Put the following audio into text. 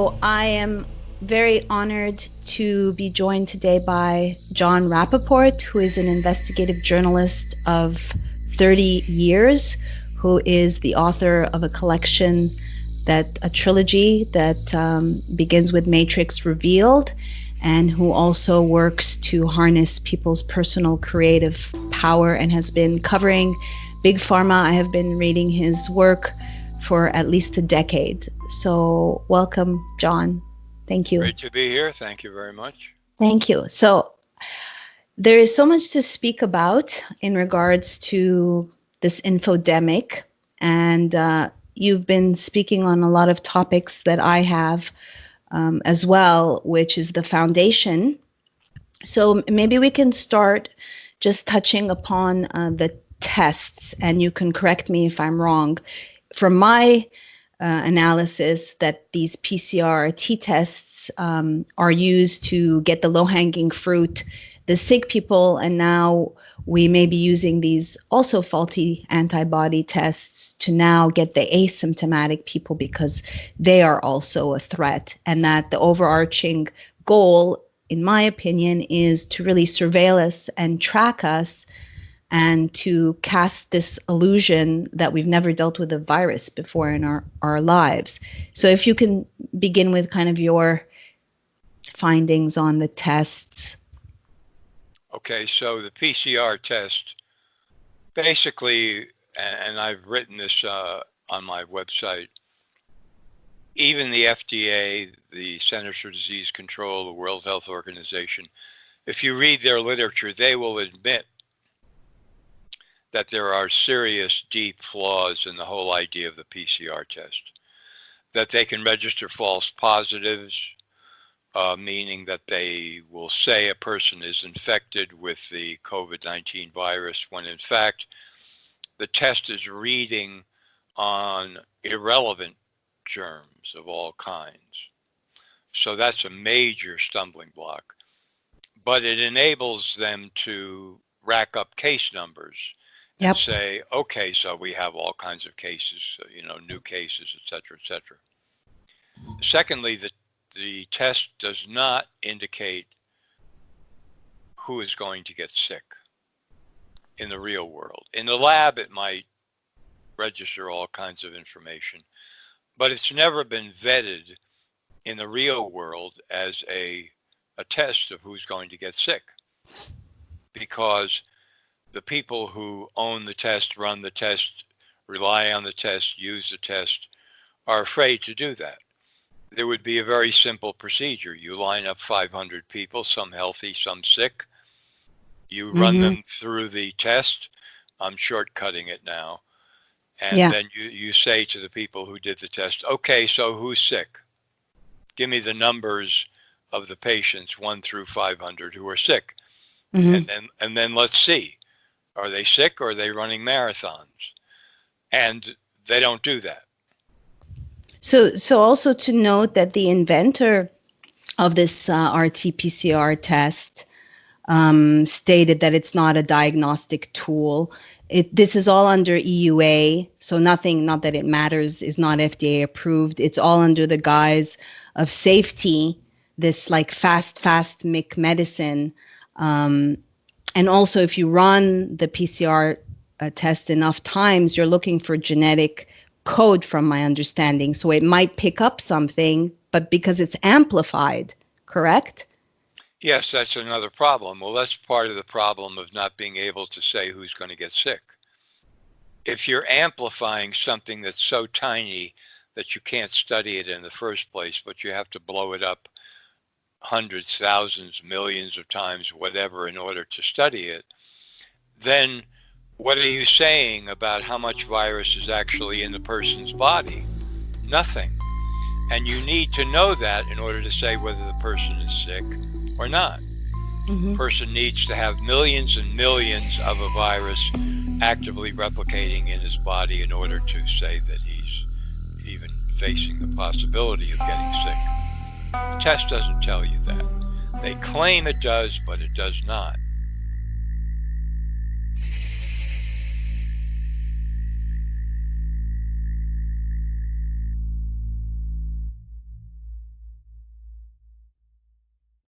So I am very honored to be joined today by Jon Rappaport, who is an investigative journalist of 30 years, who is the author of a collection, a trilogy that begins with Matrix Revealed, and who also works to harness people's personal creative power and has been covering Big Pharma. I have been reading his work for at least a decade. So welcome, Jon. Thank you. Great to be here. Thank you very much. Thank you. So there is so much to speak about in regards to this infodemic, and you've been speaking on a lot of topics that I have as well, which is the foundation. So maybe we can start just touching upon the tests, and you can correct me if I'm wrong. From my analysis, that these PCR T tests are used to get the low-hanging fruit, the sick people, and now we may be using these also faulty antibody tests to now get the asymptomatic people because they are also a threat, and that the overarching goal, in my opinion, is to really surveil us and track us and to cast this illusion that we've never dealt with a virus before in our lives. So if you can begin with kind of your findings on the tests. Okay, so the PCR test, basically, and I've written this on my website, even the FDA, the Centers for Disease Control, the World Health Organization, if you read their literature, they will admit that there are serious, deep flaws in the whole idea of the PCR test. That they can register false positives, meaning that they will say a person is infected with the COVID-19 virus, when in fact, the test is reading on irrelevant germs of all kinds. So that's a major stumbling block. But it enables them to rack up case numbers. Yep. And say, okay, so we have all kinds of cases, new cases, et cetera, et cetera. Secondly, the test does not indicate who is going to get sick in the real world. In the lab, it might register all kinds of information, but it's never been vetted in the real world as a test of who's going to get sick, because the people who own the test, run the test, rely on the test, use the test, are afraid to do that. There would be a very simple procedure. You line up 500 people, some healthy, some sick. You run them through the test. I'm shortcutting it now. And then you say to the people who did the test, okay, so who's sick? Give me the numbers of the patients, 1 through 500, who are sick. And then let's see. Are they sick or are they running marathons? And they don't do that. So also to note that the inventor of this RT-PCR test stated that it's not a diagnostic tool. This is all under EUA, so nothing, not that it matters, is not FDA approved. It's all under the guise of safety, this like fast medicine. And also, if you run the PCR test enough times, you're looking for genetic code, from my understanding. So it might pick up something, but because it's amplified, correct? Yes, that's another problem. Well, that's part of the problem of not being able to say who's going to get sick. If you're amplifying something that's so tiny that you can't study it in the first place, but you have to blow it up hundreds, thousands, millions of times, whatever, in order to study it, then what are you saying about how much virus is actually in the person's body? Nothing. And you need to know that in order to say whether the person is sick or not. The person needs to have millions and millions of a virus actively replicating in his body in order to say that he's even facing the possibility of getting sick. The test doesn't tell you that. They claim it does, but it does not.